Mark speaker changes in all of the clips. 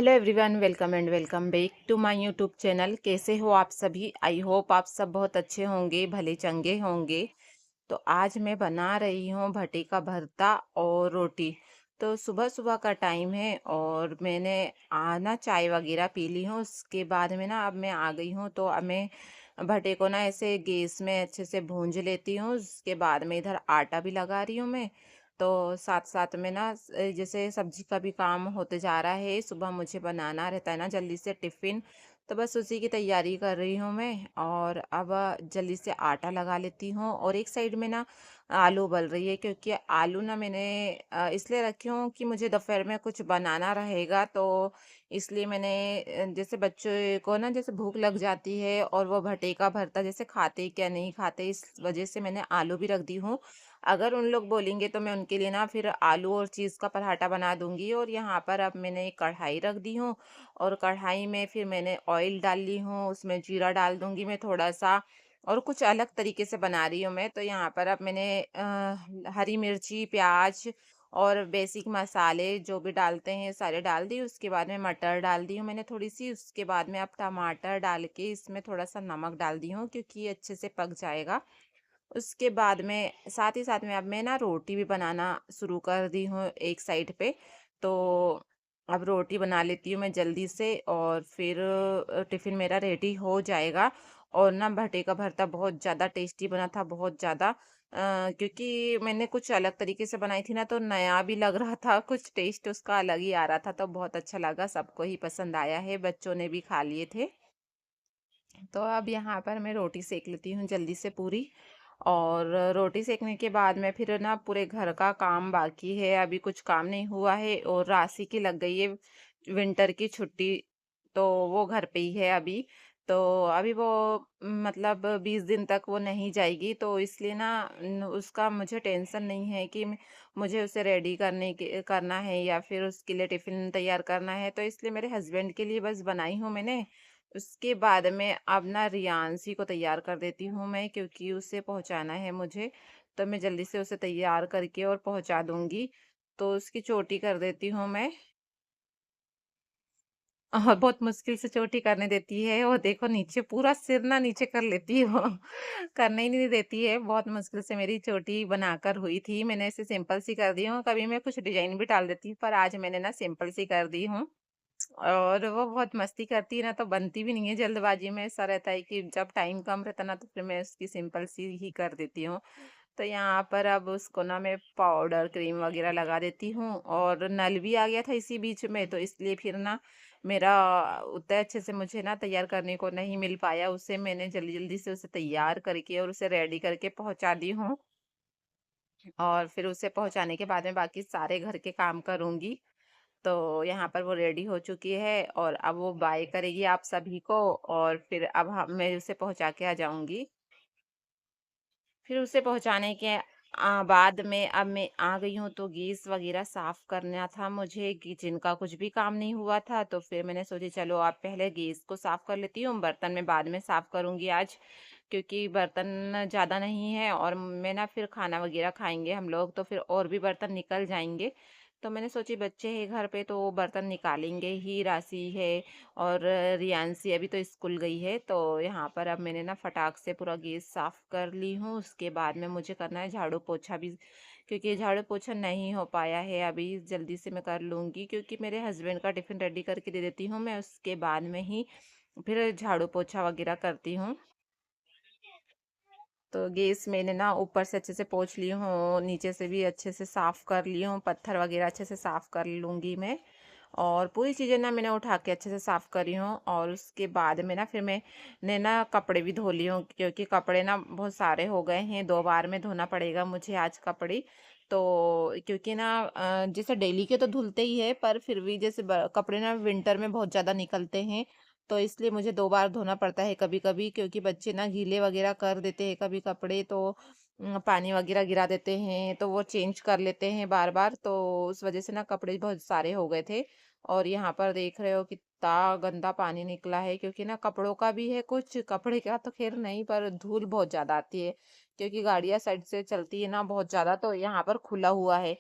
Speaker 1: Hello everyone, welcome and welcome back to my YouTube channel. कैसे हो आप सभी? आई होप आप सब बहुत अच्छे होंगे, भले चंगे होंगे। तो आज मैं बना रही हूँ भटे का भरता और रोटी। तो सुबह सुबह का टाइम है और मैंने आना चाय वगैरह पी ली हूँ। उसके बाद में ना अब मैं आ गई हूँ, तो अब मैं भटे को ना ऐसे गैस में अच्छे से भूंज लेती हूँ। उसके बाद में इधर आटा भी लगा रही हूँ मैं। तो साथ साथ में ना जैसे सब्जी का भी काम होते जा रहा है। सुबह मुझे बनाना रहता है ना जल्दी से टिफ़िन, तो बस उसी की तैयारी कर रही हूँ मैं। और अब जल्दी से आटा लगा लेती हूँ और एक साइड में ना आलू उबल रही है, क्योंकि आलू ना मैंने इसलिए रखी हूँ कि मुझे दोपहर में कुछ बनाना रहेगा। तो इसलिए मैंने जैसे बच्चों को ना जैसे भूख लग जाती है और वो भटे का भरता जैसे खाते क्या नहीं खाते, इस वजह से मैंने आलू भी रख दी हूँ। अगर उन लोग बोलेंगे तो मैं उनके लिए ना फिर आलू और चीज़ का पराठा बना दूंगी। और यहाँ पर अब मैंने एक कढ़ाई रख दी हूँ और कढ़ाई में फिर मैंने ऑयल डाल ली हूँ, उसमें जीरा डाल दूंगी मैं थोड़ा सा। और कुछ अलग तरीके से बना रही हूँ मैं। तो यहाँ पर अब मैंने हरी मिर्ची, प्याज और बेसिक मसाले जो भी डालते हैं सारे डाल दी। उसके बाद में मटर डाल दी हूँ मैंने थोड़ी सी। उसके बाद में अब टमाटर डाल के इसमें थोड़ा सा नमक डाल दी हूँ, क्योंकि ये अच्छे से पक जाएगा। उसके बाद में साथ ही साथ में अब मैं ना रोटी भी बनाना शुरू कर दी हूँ एक साइड पे। तो अब रोटी बना लेती हूँ मैं जल्दी से, और फिर टिफ़िन मेरा रेडी हो जाएगा। और ना भटे का भरता बहुत ज़्यादा टेस्टी बना था, बहुत ज़्यादा। क्योंकि मैंने कुछ अलग तरीके से बनाई थी ना, तो नया भी लग रहा था, कुछ टेस्ट उसका अलग ही आ रहा था। तो बहुत अच्छा लगा, सबको ही पसंद आया है, बच्चों ने भी खा लिए थे। तो अब यहाँ पर मैं रोटी सेक लेती हूँ जल्दी से पूरी। और रोटी सेकने के बाद में फिर ना पूरे घर का काम बाकी है, अभी कुछ काम नहीं हुआ है। और राशि की लग गई है विंटर की छुट्टी, तो वो घर पे ही है अभी। तो अभी वो मतलब 20 दिन तक वो नहीं जाएगी, तो इसलिए ना उसका मुझे टेंशन नहीं है कि मुझे उसे रेडी करना है या फिर उसके लिए टिफिन तैयार करना है। तो इसलिए मेरे हस्बैंड के लिए बस बनाई हूँ मैंने। उसके बाद में अब ना रियांशी को तैयार कर देती हूँ मैं, क्योंकि उसे पहुँचाना है मुझे। तो मैं जल्दी से उसे तैयार करके और पहुँचा दूँगी। तो उसकी चोटी कर देती हूँ मैं। और बहुत मुश्किल से चोटी करने देती है। वो देखो नीचे पूरा सिर ना नीचे कर लेती है वो। करने ही नहीं देती है। बहुत मुश्किल से मेरी चोटी बनाकर हुई थी। मैंने इसे सिंपल सी कर दी हूँ। कभी मैं कुछ डिज़ाइन भी डाल देती हूँ, पर आज मैंने ना सिंपल सी कर दी हूँ। और वो बहुत मस्ती करती है ना, तो बनती भी नहीं है जल्दबाजी में। ऐसा रहता है कि जब टाइम कम रहता ना, तो फिर मैं उसकी सिंपल सी ही कर देती हूँ। तो यहाँ पर अब उसको ना मैं पाउडर क्रीम वगैरह लगा देती हूँ। और नल भी आ गया था इसी बीच में, तो इसलिए फिर ना मेरा उतने अच्छे से मुझे ना तैयार करने को नहीं मिल पाया। उसे मैंने जल्दी जल्दी से उसे तैयार करके और उसे रेडी करके पहुंचा दी हूँ। और फिर उसे पहुंचाने के बाद में बाकी सारे घर के काम करूंगी। तो यहाँ पर वो रेडी हो चुकी है और अब वो बाय करेगी आप सभी को। और फिर अब हम मैं उसे पहुँचा के आ जाऊँगी। फिर उसे पहुँचाने के बाद में अब मैं आ गई हूँ, तो गैस वगैरह साफ़ करना था मुझे। किचन का कुछ भी काम नहीं हुआ था, तो फिर मैंने सोची चलो अब पहले गैस को साफ़ कर लेती हूँ, बर्तन मैं बाद में साफ़ करूँगी आज। क्योंकि बर्तन ज़्यादा नहीं है और मैं ना फिर खाना वगैरह खाएँगे हम लोग, तो फिर और भी बर्तन निकल जाएँगे। तो मैंने सोची बच्चे हैं घर पे तो बर्तन निकालेंगे ही, राशि है और रियांशी अभी तो स्कूल गई है। तो यहाँ पर अब मैंने ना फटाक से पूरा गैस साफ कर ली हूँ। उसके बाद में मुझे करना है झाड़ू पोछा भी, क्योंकि झाड़ू पोछा नहीं हो पाया है अभी। जल्दी से मैं कर लूँगी, क्योंकि मेरे हस्बैंड का टिफ़िन रेडी करके दे देती हूँ मैं, उसके बाद में ही फिर झाड़ू पोछा वगैरह करती हूँ। तो गैस मैंने ना ऊपर से अच्छे से पोंछ ली हूँ, नीचे से भी अच्छे से साफ़ कर ली हूँ, पत्थर वगैरह अच्छे से साफ़ कर लूँगी मैं। और पूरी चीज़ें ना मैंने उठा के अच्छे से साफ़ करी हूँ। और उसके बाद में ना फिर मैंने ना कपड़े भी धो ली हूँ, क्योंकि कपड़े ना बहुत सारे हो गए हैं, 2 बार में धोना पड़ेगा मुझे आज कपड़े। तो क्योंकि ना जैसे डेली के तो धुलते ही है, पर फिर भी जैसे कपड़े ना विंटर में बहुत ज़्यादा निकलते हैं, तो इसलिए मुझे 2 बार धोना पड़ता है कभी-कभी, क्योंकि बच्चे ना गीले वगैरह कर देते हैं कभी कपड़े। तो पानी वगैरह गिरा देते हैं, तो वो चेंज कर लेते हैं बार-बार। तो उस वज़ह से ना कपड़े बहुत सारे हो गए थे। और यहाँ पर देख रहे हो कितना गंदा पानी निकला है, क्योंकि ना कपड़ों का भी है कुछ, कपड़े का तो ख़ैर नहीं, पर धूल बहुत ज़्यादा आती है, क्योंकि गाड़ियाँ साइड से चलती है ना बहुत ज़्यादा, तो यहाँ पर खुला हुआ है।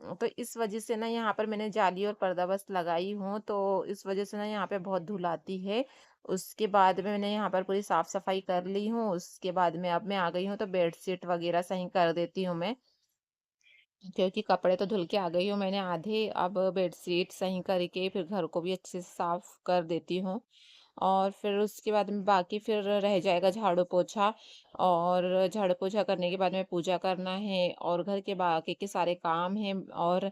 Speaker 1: तो इस वजह से ना यहाँ पर मैंने जाली और पर्दा बस लगाई हूँ, तो इस वजह से ना यहाँ पे बहुत धूल आती है। उसके बाद में मैंने यहाँ पर पूरी साफ-सफाई कर ली हूँ, उसके बाद में अब मैं आ गई हूँ तो बेडशीट वगैरह सही कर देती हूँ मैं। क्योंकि कपड़े तो धुल के आ गई हूँ मैंने आधे, अब बेडशीट सही करके फिर घर को भी अच्छे से साफ कर देती हूँ। और फिर उसके बाद में बाकी फिर रह जाएगा झाड़ू पोछा, और झाड़ू पोछा करने के बाद में पूजा करना है और घर के बाकी के सारे काम हैं। और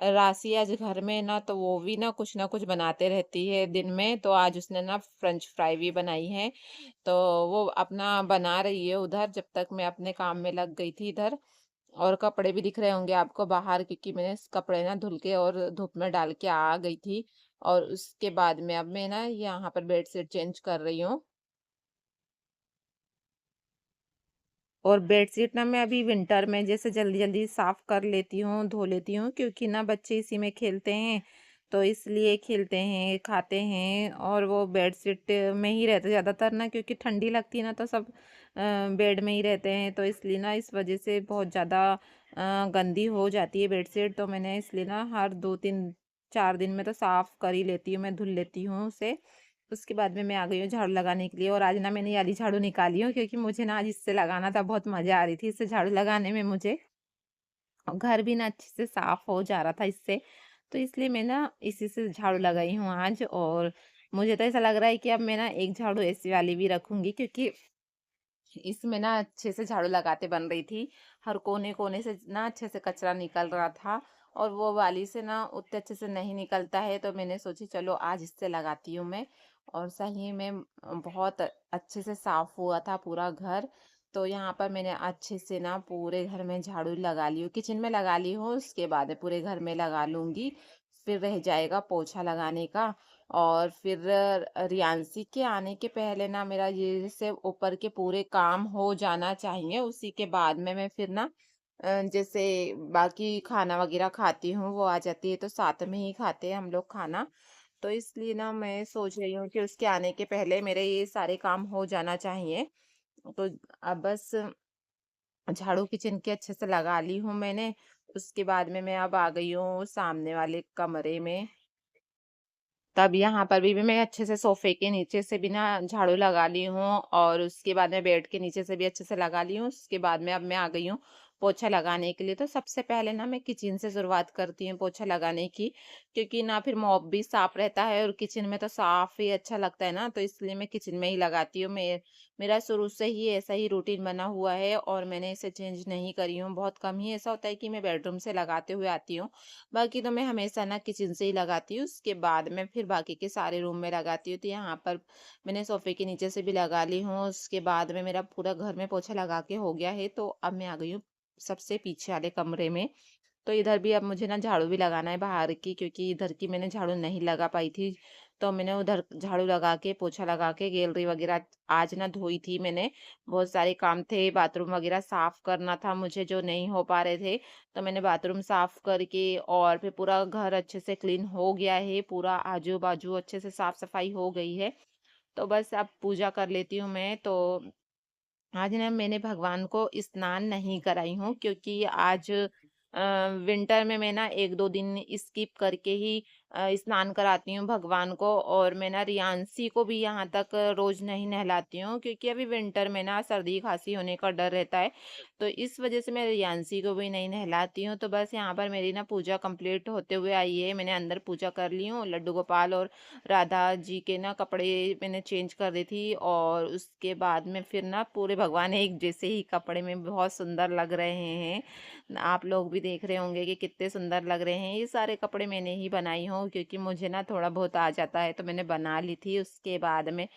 Speaker 1: राशि आज घर में ना, तो वो भी ना कुछ बनाते रहती है दिन में, तो आज उसने ना फ्रेंच फ्राई भी बनाई है। तो वो अपना बना रही है उधर, जब तक मैं अपने काम में लग गई थी इधर। और कपड़े भी दिख रहे होंगे आपको बाहर, क्योंकि मैंने कपड़े ना धुल के और धूप में डाल के आ गई थी। और उसके बाद में अब मैं ना यहाँ पर बेडशीट चेंज कर रही हूँ। और बेडशीट ना मैं अभी विंटर में जैसे जल्दी-जल्दी साफ कर लेती हूँ, धो लेती हूँ, क्योंकि ना बच्चे इसी में खेलते हैं, तो इसलिए खेलते हैं, खाते हैं और वो बेडशीट में ही रहते ज़्यादातर ना, क्योंकि ठंडी लगती है ना तो सब बेड में ही रहते हैं, तो इसलिए ना इस वजह से बहुत ज़्यादा गंदी हो जाती है बेडशीट, तो मैंने इसलिए ना हर 2-3 4 दिन में तो साफ कर ही लेती हूँ, मैं धुल लेती हूँ उसे। उसके बाद में मैं आ गई हूँ झाड़ू लगाने के लिए, और आज ना मैंने ये वाली झाड़ू निकाली हूँ, क्योंकि मुझे ना आज इससे लगाना था, बहुत मज़ा आ रही थी इससे झाड़ू लगाने में मुझे। और घर भी ना अच्छे से साफ हो जा रहा था इससे, तो इसलिए मैं ना इसी से झाड़ू लगाई हूँ आज। और मुझे तो ऐसा लग रहा है कि अब मैं ना एक झाड़ू ऐसी वाली भी रखूँगी, क्योंकि इसमें ना अच्छे से झाड़ू लगाते बन रही थी। हर कोने-कोने से ना अच्छे से कचरा निकल रहा था, और वो वाली से ना उतने अच्छे से नहीं निकलता है, तो मैंने सोची चलो आज इससे लगाती हूँ मैं। और सही में बहुत अच्छे से साफ हुआ था पूरा घर। तो यहाँ पर मैंने अच्छे से ना पूरे घर में झाड़ू लगा ली हूँ, किचन में लगा ली हूँ, उसके बाद में पूरे घर में लगा लूँगी। फिर रह जाएगा पोछा लगाने का। और फिर रियांशी के आने के पहले ना मेरा ये जैसे ऊपर के पूरे काम हो जाना चाहिए, उसी के बाद में मैं फिर ना जैसे बाकी खाना वगैरह खाती हूँ, वो आ जाती है तो साथ में ही खाते हैं हम लोग खाना। तो इसलिए ना मैं सोच रही हूँ कि उसके आने के पहले मेरे ये सारे काम हो जाना चाहिए। तो अब बस झाड़ू किचन की अच्छे से लगा ली हूँ मैंने। उसके बाद में मैं अब आ गई हूँ सामने वाले कमरे में। तब यहाँ पर भी मैं अच्छे से सोफ़े के नीचे से भी ना झाड़ू लगा ली हूँ, और उसके बाद में बेड के नीचे से भी अच्छे से लगा ली हूँ। उसके बाद में अब मैं आ गई हूँ पोछा लगाने के लिए। तो सबसे पहले ना मैं किचन से शुरुआत करती हूँ पोछा लगाने की, क्योंकि ना फिर मॉप भी साफ रहता है और किचन में तो साफ ही अच्छा लगता है ना, तो इसलिए मैं किचन में ही लगाती हूँ। मेरा शुरू से ही ऐसा ही रूटीन बना हुआ है, और मैंने इसे चेंज नहीं करी हूँ। बहुत कम ही ऐसा होता है कि मैं बेडरूम से लगाते हुए आती हूँ। बाकी तो मैं हमेशा ना किचन से ही लगाती हूँ, उसके बाद में फिर बाकी के सारे रूम में लगाती हूँ। तो यहाँ पर मैंने सोफ़े के नीचे से भी लगा ली हूँ, उसके बाद में मेरा पूरा घर में पोछा लगा के हो गया है, तो अब मैं आ गई हूँ सबसे पीछे वाले कमरे में। तो इधर भी अब मुझे ना झाड़ू भी लगाना है बाहर की, क्योंकि इधर की मैंने झाड़ू नहीं लगा पाई थी। तो मैंने उधर झाड़ू लगा के पोछा लगा के गैलरी वगैरह आज ना धोई थी मैंने। बहुत सारे काम थे, बाथरूम वगैरह साफ करना था मुझे जो नहीं हो पा रहे थे। तो मैंने बाथरूम साफ करके और फिर पूरा घर अच्छे से क्लीन हो गया है, पूरा आजू-बाजू अच्छे से साफ-सफाई हो गई है। तो बस अब पूजा कर लेती हूँ मैं। तो आज ना मैंने भगवान को स्नान नहीं कराई हूँ, क्योंकि आज विंटर में मैं ना 1-2 दिन स्किप करके ही स्नान कराती हूँ भगवान को। और मैं ना रियांशी को भी यहाँ तक रोज नहीं नहलाती हूँ, क्योंकि अभी विंटर में ना सर्दी खांसी होने का डर रहता है, तो इस वजह से मैं रियांशी को भी नहीं नहलाती हूँ। तो बस यहाँ पर मेरी ना पूजा कंप्लीट होते हुए आई है, मैंने अंदर पूजा कर ली हूँ। लड्डू गोपाल और राधा जी के ना कपड़े मैंने चेंज कर दी थी, और उसके बाद में फिर ना पूरे भगवान एक जैसे ही कपड़े में बहुत सुंदर लग रहे हैं। आप लोग भी देख रहे होंगे कि कितने सुंदर लग रहे हैं। ये सारे कपड़े मैंने ही बनाई हूँ, क्योंकि मुझे ना थोड़ा बहुत आ जाता है, तो मैंने बना ली थी। उसके बाद में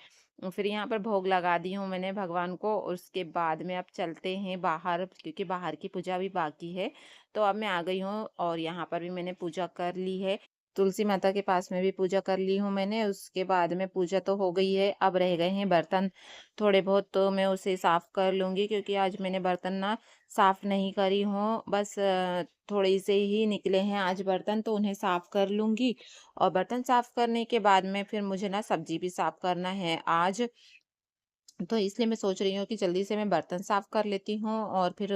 Speaker 1: फिर यहाँ पर भोग लगा दी हूँ मैंने भगवान को। और उसके बाद में अब चलते हैं बाहर, क्योंकि बाहर की पूजा भी बाकी है। तो अब मैं आ गई हूँ, और यहाँ पर भी मैंने पूजा कर ली है। तुलसी माता के पास में भी पूजा कर ली हूँ मैंने। उसके बाद में पूजा तो हो गई है, अब रह गए हैं बर्तन थोड़े बहुत, तो मैं उसे साफ कर लूँगी, क्योंकि आज मैंने बर्तन ना साफ नहीं करी हूँ। बस थोड़े से ही निकले हैं आज बर्तन, तो उन्हें साफ कर लूँगी। और बर्तन साफ करने के बाद में फिर मुझे ना सब्जी भी साफ करना है आज। तो इसलिए मैं सोच रही हूँ कि जल्दी से मैं बर्तन साफ कर लेती हूँ और फिर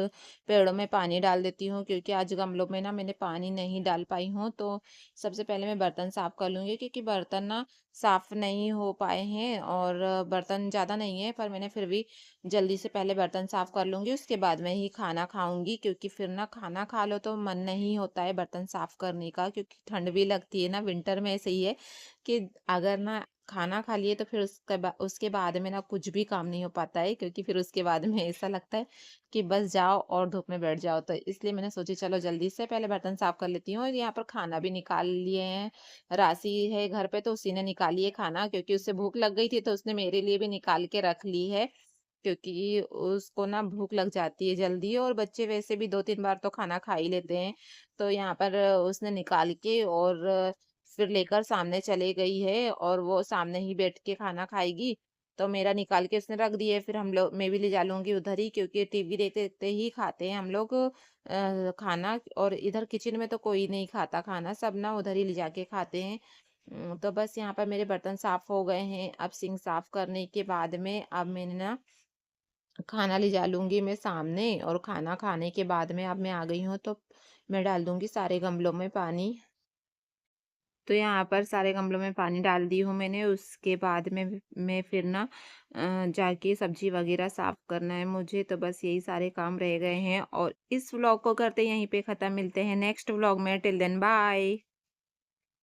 Speaker 1: पेड़ों में पानी डाल देती हूँ, क्योंकि आज गमलों में ना मैंने पानी नहीं डाल पाई हूँ। तो सबसे पहले मैं बर्तन साफ कर लूँगी, क्योंकि बर्तन ना साफ नहीं हो पाए हैं और बर्तन ज़्यादा नहीं है, पर मैंने फिर भी जल्दी से पहले बर्तन साफ कर लूँगी, उसके बाद में ही खाना खाऊँगी, क्योंकि फिर ना खाना खा लो तो मन नहीं होता है बर्तन साफ करने का, क्योंकि ठंड भी लगती है ना, विंटर में ऐसे ही है कि अगर ना खाना खा लिए तो फिर उसके बाद में ना कुछ भी काम नहीं हो पाता है, क्योंकि फिर उसके बाद में ऐसा लगता है कि बस जाओ और धूप में बैठ जाओ। तो इसलिए मैंने सोची चलो जल्दी से पहले बर्तन साफ कर लेती हूँ, और यहाँ पर खाना भी निकाल लिए हैं। राशि है घर पे तो उसी ने निकाली है खाना, क्योंकि उसे भूख लग गई थी तो उसने मेरे लिए भी निकाल के रख ली है, क्योंकि उसको ना भूख लग जाती है जल्दी, और बच्चे वैसे भी 2-3 बार तो खाना खा ही लेते हैं। तो यहाँ पर उसने निकाल के और फिर लेकर सामने चली गई है, और वो सामने ही बैठ के खाना खाएगी। तो मेरा निकाल के उसने रख दिया है, फिर हम लोग मैं भी ले जा लूँगी उधर ही, क्योंकि टीवी देखते-देखते ही खाते हैं हम लोग खाना, और इधर किचन में तो कोई नहीं खाता खाना, सब ना उधर ही ले जाके खाते हैं। तो बस यहाँ पर मेरे बर्तन साफ हो गए हैं। अब सिंक साफ करने के बाद में अब मैंने ना खाना ले जा लूँगी मैं सामने, और खाना खाने के बाद में अब मैं आ गई हूँ, तो मैं डाल दूँगी सारे गमलों में पानी। तो यहाँ पर सारे गमलों में पानी डाल दी हूँ मैंने, उसके बाद में मैं फिर ना जाके सब्जी वगैरह साफ करना है मुझे। तो बस यही सारे काम रह गए हैं, और इस व्लॉग को करते यहीं पे ख़त्म। मिलते हैं नेक्स्ट व्लॉग में, टिल देन बाय।